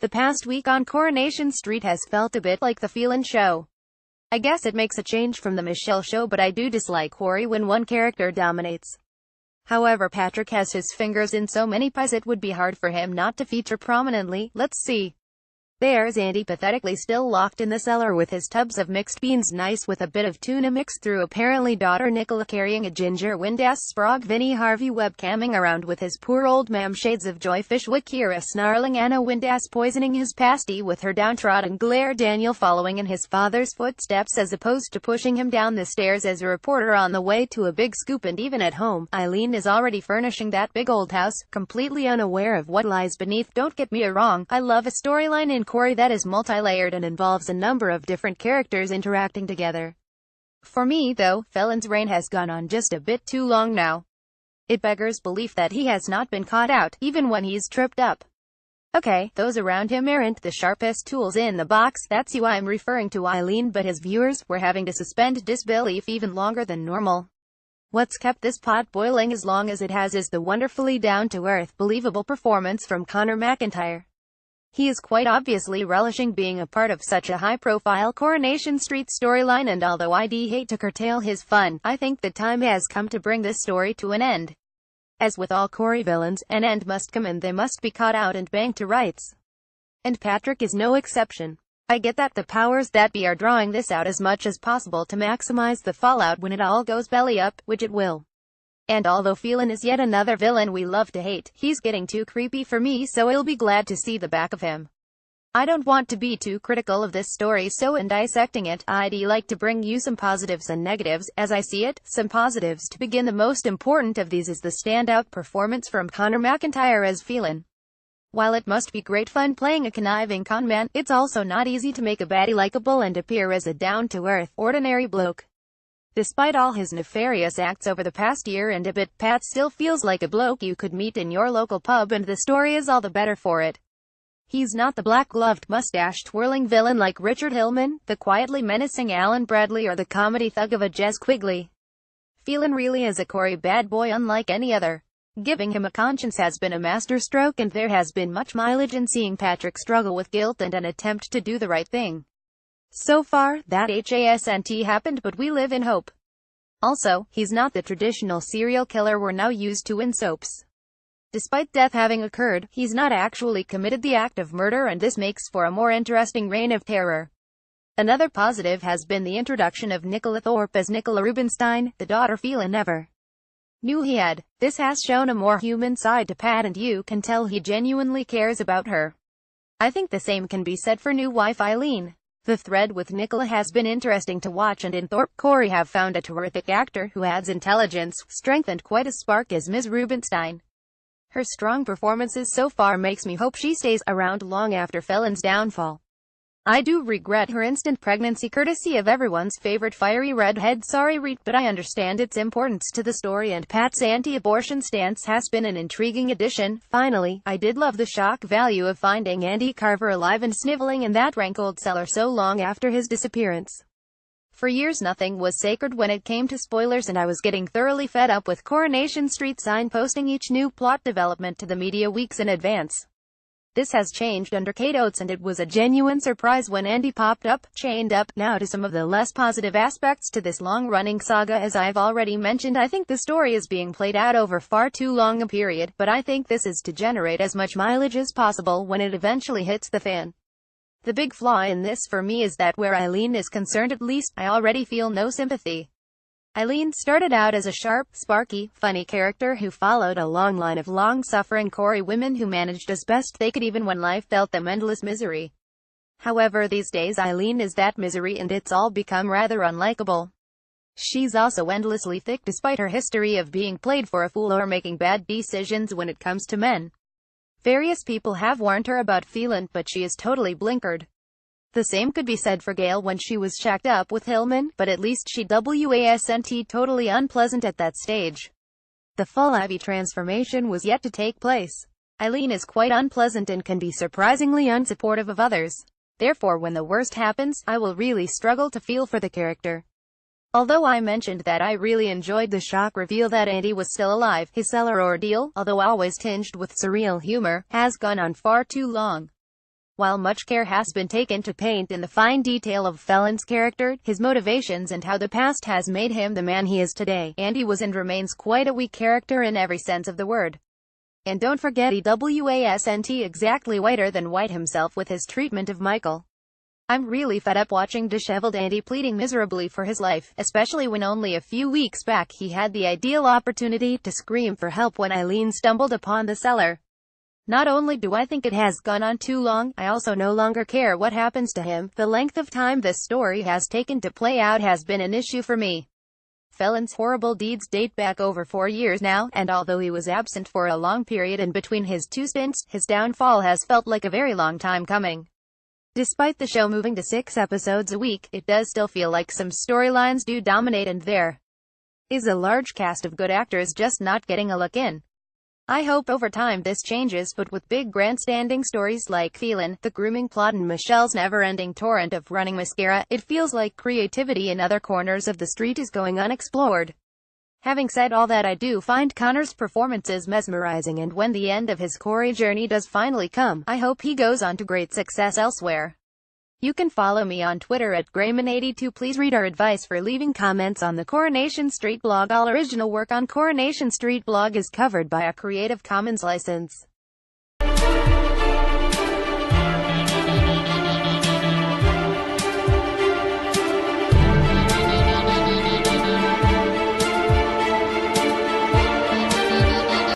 The past week on Coronation Street has felt a bit like the Phelan Show. I guess it makes a change from the Michelle Show, but I do dislike Corey when one character dominates. However, Patrick has his fingers in so many pies it would be hard for him not to feature prominently. Let's see. There's Andy pathetically still locked in the cellar with his tubs of mixed beans, nice with a bit of tuna mixed through apparently daughter Nicola carrying a ginger wind-ass sprog, Vinny Harvey webcamming around with his poor old mam, shades of joy Fishwick, Kira snarling, Anna wind-ass poisoning his pasty with her downtrodden glare, Daniel following in his father's footsteps as opposed to pushing him down the stairs as a reporter on the way to a big scoop, and even at home, Eileen is already furnishing that big old house, completely unaware of what lies beneath. Don't get me wrong, I love a storyline in Corey that is multi-layered and involves a number of different characters interacting together. For me, though, Phelan's reign has gone on just a bit too long now. It beggars belief that he has not been caught out, even when he's tripped up. Okay, those around him aren't the sharpest tools in the box, that's who I'm referring to, Eileen, but his viewers were having to suspend disbelief even longer than normal. What's kept this pot boiling as long as it has is the wonderfully down-to-earth, believable performance from Conor McIntyre. He is quite obviously relishing being a part of such a high-profile Coronation Street storyline, and although I'd hate to curtail his fun, I think the time has come to bring this story to an end. As with all Corey villains, an end must come and they must be caught out and banged to rights. And Patrick is no exception. I get that the powers that be are drawing this out as much as possible to maximize the fallout when it all goes belly up, which it will. And although Phelan is yet another villain we love to hate, he's getting too creepy for me, so I'll be glad to see the back of him. I don't want to be too critical of this story, so in dissecting it, I'd like to bring you some positives and negatives, as I see it. Some positives to begin. The most important of these is the standout performance from Conor McIntyre as Phelan. While it must be great fun playing a conniving conman, it's also not easy to make a baddie likable and appear as a down-to-earth, ordinary bloke. Despite all his nefarious acts over the past year and a bit, Pat still feels like a bloke you could meet in your local pub, and the story is all the better for it. He's not the black-gloved, mustache-twirling villain like Richard Hillman, the quietly menacing Alan Bradley, or the comedy thug of a Jez Quigley. Phelan really is a Corey bad boy unlike any other. Giving him a conscience has been a masterstroke, and there has been much mileage in seeing Patrick struggle with guilt and an attempt to do the right thing. So far, that hasn't happened, but we live in hope. Also, he's not the traditional serial killer we're now used to in soaps. Despite death having occurred, he's not actually committed the act of murder, and this makes for a more interesting reign of terror. Another positive has been the introduction of Nicola Thorpe as Nicola Rubinstein, the daughter Phelan never knew he had. This has shown a more human side to Pat, and you can tell he genuinely cares about her. I think the same can be said for new wife Eileen. The thread with Nicola has been interesting to watch, and in Thorpe, Corey have found a terrific actor who adds intelligence, strength, and quite a spark as Ms. Rubinstein. Her strong performances so far makes me hope she stays around long after Phelan's downfall. I do regret her instant pregnancy courtesy of everyone's favorite fiery redhead. Sorry Reet, but I understand its importance to the story, and Pat's anti-abortion stance has been an intriguing addition. Finally, I did love the shock value of finding Andy Carver alive and sniveling in that rank old cellar so long after his disappearance. For years nothing was sacred when it came to spoilers, and I was getting thoroughly fed up with Coronation Street signposting each new plot development to the media weeks in advance. This has changed under Kate Oates, and it was a genuine surprise when Andy popped up, chained up. Now to some of the less positive aspects to this long-running saga. As I've already mentioned, I think the story is being played out over far too long a period, but I think this is to generate as much mileage as possible when it eventually hits the fan. The big flaw in this for me is that where Eileen is concerned, at least, I already feel no sympathy. Eileen started out as a sharp, sparky, funny character who followed a long line of long-suffering Corey women who managed as best they could even when life dealt them endless misery. However, these days Eileen is that misery, and it's all become rather unlikable. She's also endlessly thick despite her history of being played for a fool or making bad decisions when it comes to men. Various people have warned her about Phelan, but she is totally blinkered. The same could be said for Gail when she was shacked up with Hillman, but at least she wasn't totally unpleasant at that stage. The full Ivy transformation was yet to take place. Eileen is quite unpleasant and can be surprisingly unsupportive of others. Therefore, when the worst happens, I will really struggle to feel for the character. Although I mentioned that I really enjoyed the shock reveal that Andy was still alive, his cellar ordeal, although always tinged with surreal humor, has gone on far too long. While much care has been taken to paint in the fine detail of Phelan's character, his motivations and how the past has made him the man he is today, Andy was and remains quite a weak character in every sense of the word. And don't forget he wasn't exactly whiter than White himself with his treatment of Michael. I'm really fed up watching disheveled Andy pleading miserably for his life, especially when only a few weeks back he had the ideal opportunity to scream for help when Eileen stumbled upon the cellar. Not only do I think it has gone on too long, I also no longer care what happens to him. The length of time this story has taken to play out has been an issue for me. Phelan's horrible deeds date back over 4 years now, and although he was absent for a long period in between his two stints, his downfall has felt like a very long time coming. Despite the show moving to 6 episodes a week, it does still feel like some storylines do dominate and there is a large cast of good actors just not getting a look in. I hope over time this changes, but with big grandstanding stories like Phelan, the grooming plot and Michelle's never-ending torrent of running mascara, it feels like creativity in other corners of the street is going unexplored. Having said all that, I do find Connor's performances mesmerizing, and when the end of his Corey journey does finally come, I hope he goes on to great success elsewhere. You can follow me on Twitter at Grayman82. Please read our advice for leaving comments on the Coronation Street blog. All original work on Coronation Street blog is covered by a Creative Commons license.